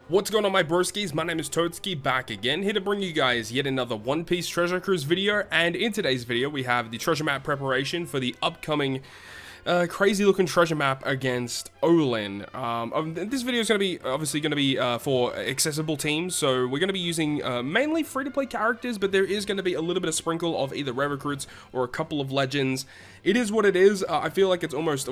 What's going on, my broskiis? My name is Toadskii, back again, here to bring you guys yet another One Piece Treasure Cruise video. And in today's video we have the treasure map preparation for the upcoming crazy looking treasure map against Olin. This video is going to be obviously going to be for accessible teams, so we're going to be using mainly free-to-play characters, but there is going to be a little bit of sprinkle of either rare recruits or a couple of legends. It is what it is. I feel like it's almost,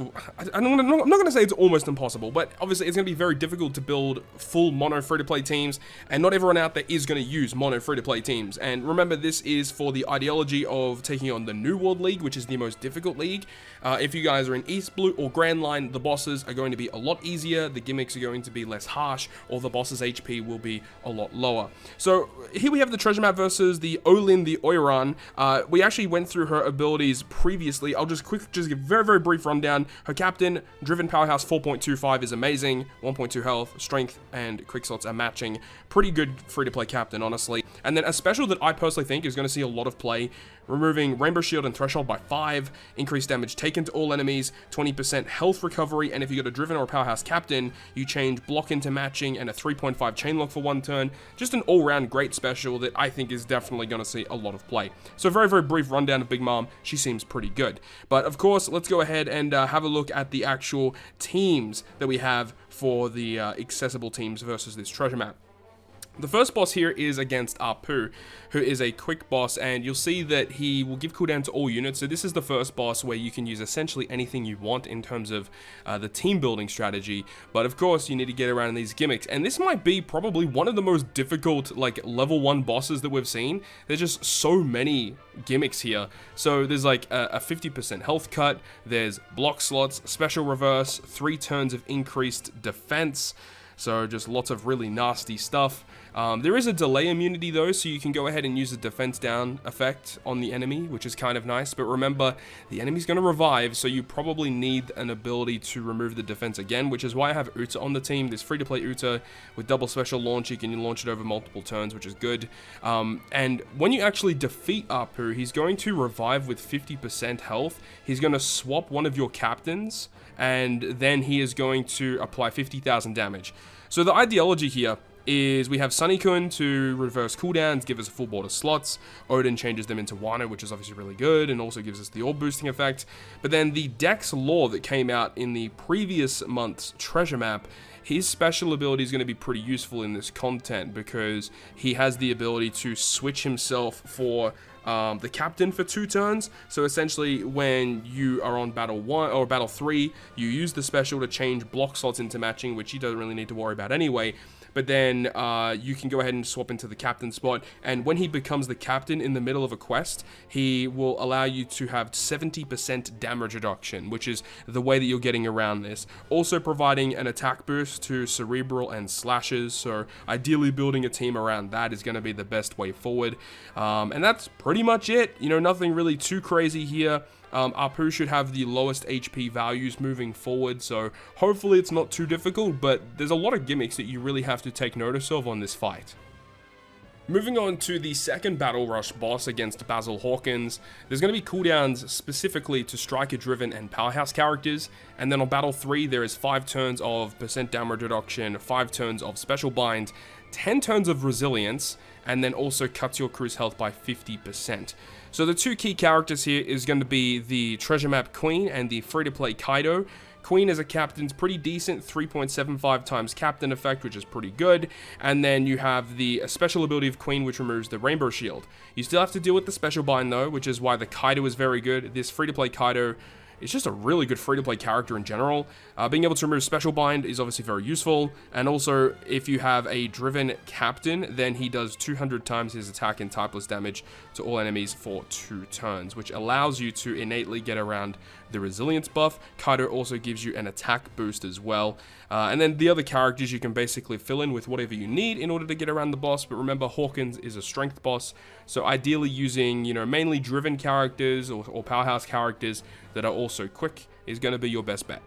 I'm not going to say it's almost impossible, but obviously it's going to be very difficult to build full mono free-to-play teams, and not everyone out there is going to use mono free-to-play teams. And remember, this is for the ideology of taking on the New World League, which is the most difficult league. If you guys are in East Blue or Grand Line, the bosses are going to be a lot easier, the gimmicks are going to be less harsh, or the boss's HP will be a lot lower. So here we have the treasure map versus the Olin, the Oiran. We actually went through her abilities previously. I'll just give a very brief rundown. Her captain, Driven Powerhouse 4.25 is amazing, 1.2 health, strength, and quick slots are matching. Pretty good free-to-play captain, honestly. And then a special that I personally think is going to see a lot of play, removing Rainbow Shield and Threshold by 5, increased damage taken to all enemies, 20% health recovery, and if you got a Driven or a Powerhouse captain, you change block into matching and a 3.5 chain lock for 1 turn. Just an all-round great special that I think is definitely going to see a lot of play. So very brief rundown of Big Mom. She seems pretty good. But of course, let's go ahead and have a look at the actual teams that we have for the accessible teams versus this treasure map. The first boss here is against Apoo, who is a quick boss, and you'll see that he will give cooldown to all units. So this is the first boss where you can use essentially anything you want in terms of the team building strategy. But of course, you need to get around these gimmicks, and this might be probably one of the most difficult like level 1 bosses that we've seen. There's just so many gimmicks here. So there's like a 50% health cut, there's block slots, special reverse, 3 turns of increased defense. So just lots of really nasty stuff. There is a delay immunity though, so you can go ahead and use the defense down effect on the enemy, which is kind of nice. But remember, the enemy's going to revive, so you probably need an ability to remove the defense again, which is why I have Uta on the team. There's free-to-play Uta with double special launch. You can launch it over multiple turns, which is good. And when you actually defeat Apoo, he's going to revive with 50% health. He's going to swap one of your captains, and then he is going to apply 50,000 damage. So the ideology here is we have Sunny-kun to reverse cooldowns, give us a full board of slots. Odin changes them into Wano, which is obviously really good, and also gives us the orb boosting effect. But then the Dex Law that came out in the previous month's treasure map, his special ability is going to be pretty useful in this content because he has the ability to switch himself for the captain for 2 turns. So essentially, when you are on battle 1 or battle 3, you use the special to change block slots into matching, which he doesn't really need to worry about anyway. But then you can go ahead and swap into the captain spot, and when he becomes the captain in the middle of a quest, he will allow you to have 70% damage reduction, which is the way that you're getting around this. Also providing an attack boost to Cerebral and Slashes, so ideally building a team around that is going to be the best way forward. And that's pretty much it. You know, nothing really too crazy here. Apoo should have the lowest HP values moving forward, so hopefully it's not too difficult, but there's a lot of gimmicks that you really have to take notice of on this fight. Moving on to the second Battle Rush boss against Basil Hawkins, there's going to be cooldowns specifically to Striker Driven and Powerhouse characters, and then on Battle 3 there is 5 turns of % damage reduction, 5 turns of Special Bind, 10 turns of Resilience, and then also cuts your crew's health by 50%. So the 2 key characters here is going to be the Treasure Map Queen and the free-to-play Kaido. Queen as a captain's pretty decent, 3.75 times captain effect, which is pretty good. And then you have the special ability of Queen, which removes the Rainbow Shield. You still have to deal with the special bind though, which is why the Kaido is very good. This free-to-play Kaido is just a really good free-to-play character in general. Being able to remove Special Bind is obviously very useful, and also if you have a Driven captain, then he does 200 times his attack and typeless damage to all enemies for 2 turns, which allows you to innately get around the resilience buff. Kaido also gives you an attack boost as well. And then the other characters you can basically fill in with whatever you need in order to get around the boss, but remember Hawkins is a strength boss, so ideally using, you know, mainly driven characters or powerhouse characters that are also quick is going to be your best bet.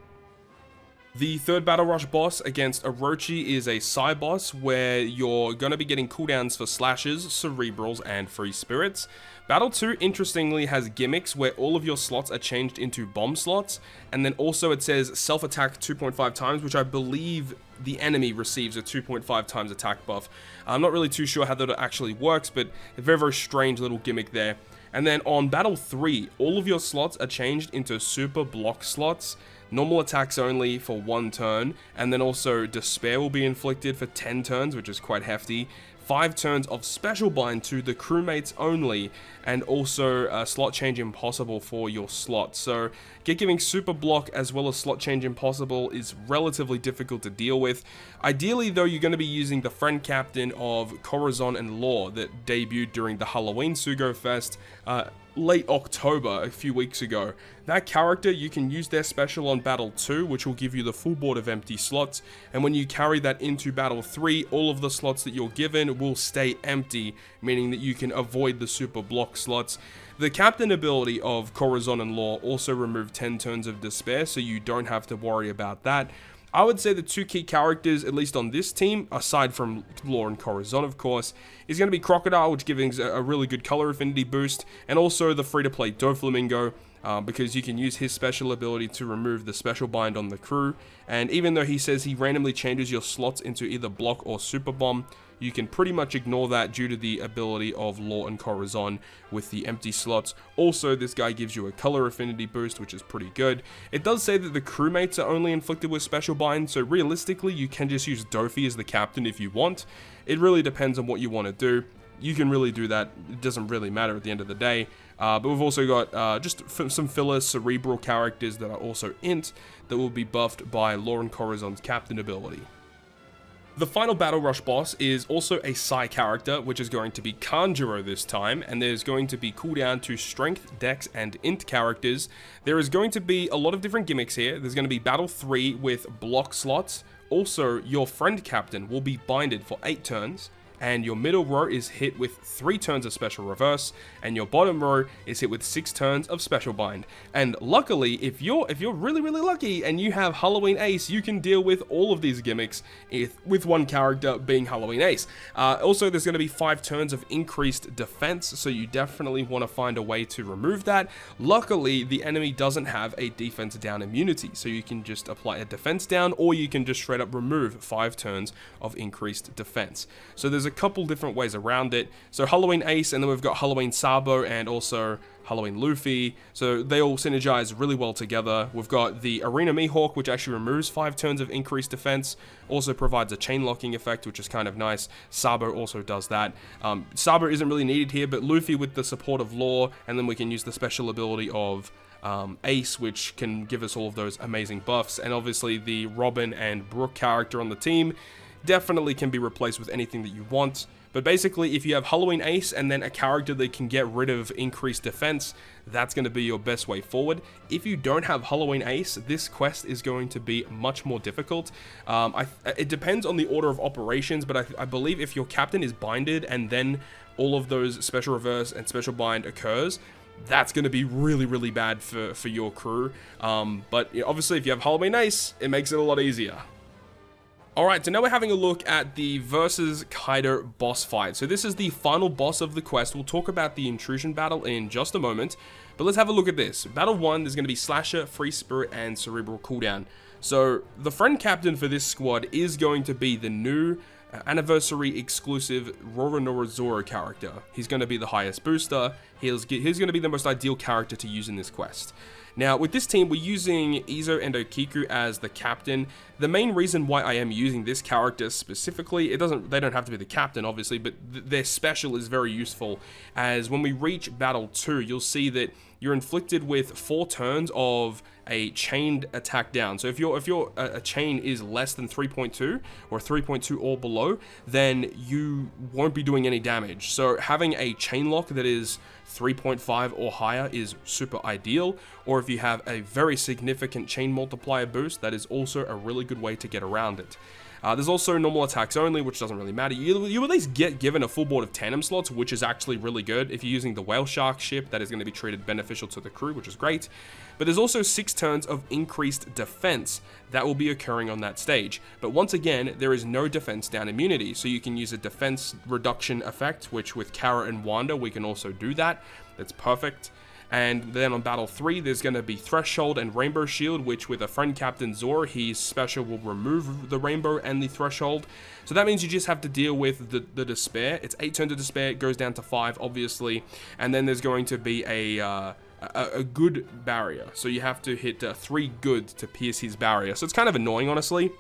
The third Battle Rush boss against Orochi is a Psy boss where you're going to be getting cooldowns for slashes, cerebrals, and free spirits. Battle 2, interestingly, has gimmicks where all of your slots are changed into bomb slots, and then also it says self-attack 2.5 times, which I believe the enemy receives a 2.5 times attack buff. I'm not really too sure how that actually works, but a very, very strange little gimmick there. And then on Battle 3, all of your slots are changed into super block slots. Normal attacks only for 1 turn, and then also Despair will be inflicted for 10 turns, which is quite hefty. 5 turns of Special Bind to the crewmates only, and also a slot change impossible for your slot. So giving super block as well as slot change impossible is relatively difficult to deal with. Ideally though, you're going to be using the friend captain of Corazon and Law that debuted during the Halloween Sugo Fest late October, a few weeks ago. That character, you can use their special on Battle 2, which will give you the full board of empty slots, and when you carry that into Battle 3, all of the slots that you're given will stay empty, meaning that you can avoid the super block slots. The captain ability of Corazon and Law also remove 10 turns of Despair, so you don't have to worry about that. I would say the 2 key characters, at least on this team, aside from Law and Corazon, of course, is going to be Crocodile, which gives a really good color affinity boost, and also the free-to-play Doflamingo, because you can use his special ability to remove the special bind on the crew. And even though he says he randomly changes your slots into either block or super bomb, you can pretty much ignore that due to the ability of Law and Corazon with the empty slots. Also, this guy gives you a color affinity boost, which is pretty good. It does say that the crewmates are only inflicted with special bind, so realistically, you can just use Dofi as the captain if you want. It really depends on what you want to do. You can really do that. It doesn't really matter at the end of the day. But we've also got just some filler cerebral characters that are also int that will be buffed by Law and Corazon's captain ability. The final Battle Rush boss is also a Psy character, which is going to be Kanjuro this time, and there's going to be cooldown to Strength, Dex, and Int characters. There is going to be a lot of different gimmicks here. There's going to be Battle 3 with block slots. Also, your friend captain will be binded for 8 turns, and your middle row is hit with 3 turns of special reverse, and your bottom row is hit with 6 turns of special bind. And luckily, if you're really lucky and you have Halloween Ace, you can deal with all of these gimmicks with one character being Halloween Ace. Also, there's going to be 5 turns of increased defense, so you definitely want to find a way to remove that. Luckily, the enemy doesn't have a defense down immunity, so you can just apply a defense down, or you can just straight up remove 5 turns of increased defense. So there's a couple different ways around it. So Halloween Ace, and then we've got Halloween Sabo and also Halloween Luffy, so they all synergize really well together. We've got the Arena Mihawk, which actually removes 5 turns of increased defense, also provides a chain locking effect, which is kind of nice. Sabo also does that. Sabo isn't really needed here, but Luffy with the support of Law, and then we can use the special ability of Ace, which can give us all of those amazing buffs. And obviously the Robin and Brook character on the team definitely can be replaced with anything that you want. But basically, if you have Halloween Ace and then a character that can get rid of increased defense, that's going to be your best way forward. If you don't have Halloween Ace, this quest is going to be much more difficult. It depends on the order of operations, but I believe if your captain is binded and then all of those special reverse and special bind occurs, that's going to be really bad for your crew. But obviously, if you have Halloween Ace, it makes it a lot easier. Alright, so now we're having a look at the versus Kaido boss fight. So this is the final boss of the quest. We'll talk about the Intrusion battle in just a moment, but let's have a look at this. Battle 1, there's going to be Slasher, Free Spirit, and Cerebral cooldown. So the friend captain for this squad is going to be the new anniversary exclusive Roronoa Zoro character. He's going to be the highest booster. He's going to be the most ideal character to use in this quest. Now, with this team, we're using Izo and Okiku as the captain. The main reason why I am using this character specifically, they don't have to be the captain, obviously, but their special is very useful, as when we reach Battle 2, you'll see that you're inflicted with 4 turns of a chained attack down. So if your a chain is less than 3.2 or 3.2 or below, then you won't be doing any damage. So having a chain lock that is 3.5 or higher is super ideal, or if you have a very significant chain multiplier boost, that is also a really good way to get around it. There's also normal attacks only, which doesn't really matter. You at least get given a full board of tandem slots, which is actually really good. If you're using the whale shark ship, that is going to be treated beneficial to the crew, which is great. But there's also 6 turns of increased defense that will be occurring on that stage. But once again, there is no defense down immunity, so you can use a defense reduction effect, which with Kara and Wanda, we can also do that. That's perfect. And then on Battle 3, there's going to be Threshold and Rainbow Shield, which with a friend Captain Zor, his special will remove the Rainbow and the Threshold. So that means you just have to deal with the Despair. It's 8 turns of Despair, it goes down to 5, obviously. And then there's going to be a good barrier. So you have to hit 3 good to pierce his barrier. So it's kind of annoying, honestly.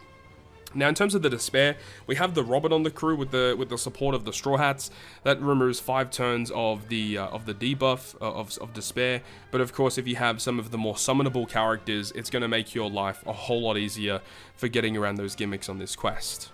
Now, in terms of the Despair, we have the Robin on the crew with the support of the Straw Hats. That removes 5 turns of the debuff of Despair. But of course, if you have some of the more summonable characters, it's going to make your life a whole lot easier for getting around those gimmicks on this quest.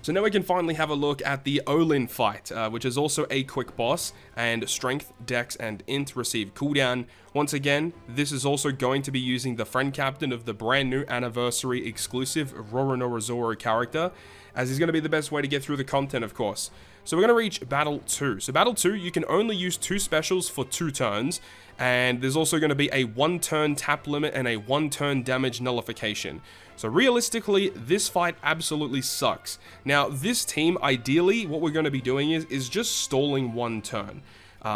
So now we can finally have a look at the Olin fight, which is also a quick boss, and Strength, Dex, and Int receive cooldown. Once again, this is also going to be using the friend captain of the brand new anniversary exclusive Roronoa Zoro character, as he's going to be the best way to get through the content, of course. So we're going to reach Battle 2. So Battle 2, you can only use 2 specials for 2 turns, and there's also going to be a 1-turn tap limit and a 1-turn damage nullification. So realistically, this fight absolutely sucks. Now, this team, ideally, what we're going to be doing is just stalling 1 turn.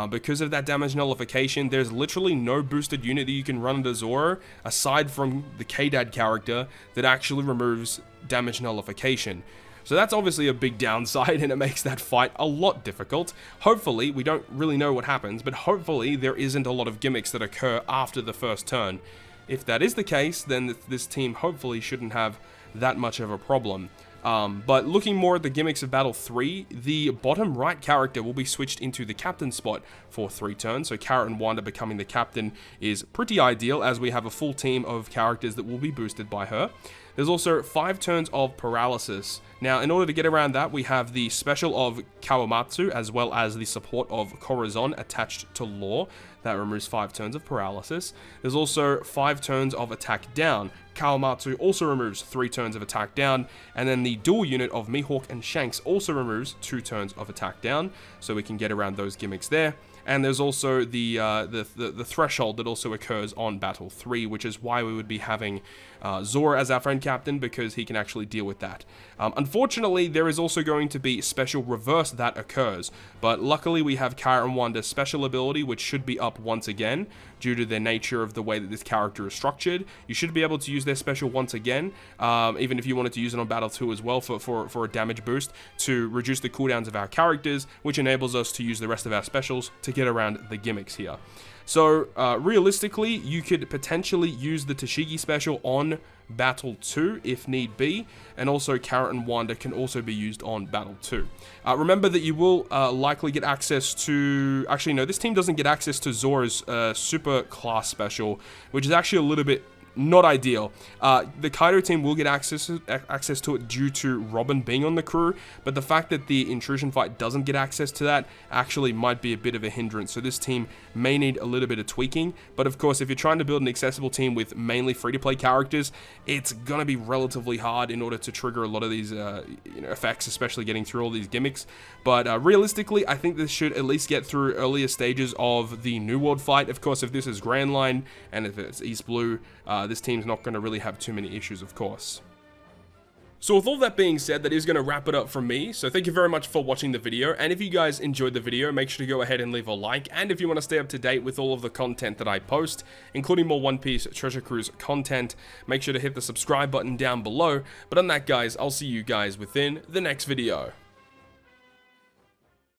Because of that damage nullification, there's literally no boosted unit that you can run into Zoro, aside from the K-Dad character, that actually removes damage nullification. So that's obviously a big downside, and it makes that fight a lot difficult. Hopefully, we don't really know what happens, but hopefully there isn't a lot of gimmicks that occur after the first turn. If that is the case, then this team hopefully shouldn't have that much of a problem. But looking more at the gimmicks of Battle 3, the bottom right character will be switched into the captain spot for 3 turns, so Kara and Wanda becoming the captain is pretty ideal, as we have a full team of characters that will be boosted by her. There's also 5 turns of paralysis. Now, in order to get around that, we have the special of Kawamatsu, as well as the support of Corazon attached to Law. That removes 5 turns of paralysis. There's also 5 turns of attack down. Kawamatsu also removes 3 turns of attack down, and then the dual unit of Mihawk and Shanks also removes 2 turns of attack down, so we can get around those gimmicks there. And there's also the threshold that also occurs on Battle 3, which is why we would be having Zoro as our friend captain, because he can actually deal with that. Unfortunately, there is also going to be special reverse that occurs, but luckily we have Kara and Wanda's special ability, which should be up once again, due to the nature of the way that this character is structured. You should be able to use their special once again, even if you wanted to use it on Battle 2 as well for a damage boost, to reduce the cooldowns of our characters, which enables us to use the rest of our specials to get around the gimmicks here. So, realistically, you could potentially use the Toadskii special on Battle 2 if need be, and also Kara and Wanda can also be used on Battle 2. Remember that you will likely get access to... Actually, no, this team doesn't get access to Zoro's super class special, which is actually a little bit not ideal. The Kaido team will get access to it due to Robin being on the crew, but the fact that the Intrusion fight doesn't get access to that actually might be a bit of a hindrance, so this team may need a little bit of tweaking. But of course, if you're trying to build an accessible team with mainly free-to-play characters, it's gonna be relatively hard in order to trigger a lot of these effects, especially getting through all these gimmicks. But realistically, I think this should at least get through earlier stages of the New World fight. Of course, if this is Grand Line and if it's East Blue, this team's not going to really have too many issues, of course. So with all that being said, that is going to wrap it up from me. So thank you very much for watching the video. And if you guys enjoyed the video, make sure to go ahead and leave a like. And if you want to stay up to date with all of the content that I post, including more One Piece Treasure Cruise content, make sure to hit the subscribe button down below. But on that, guys, I'll see you guys within the next video.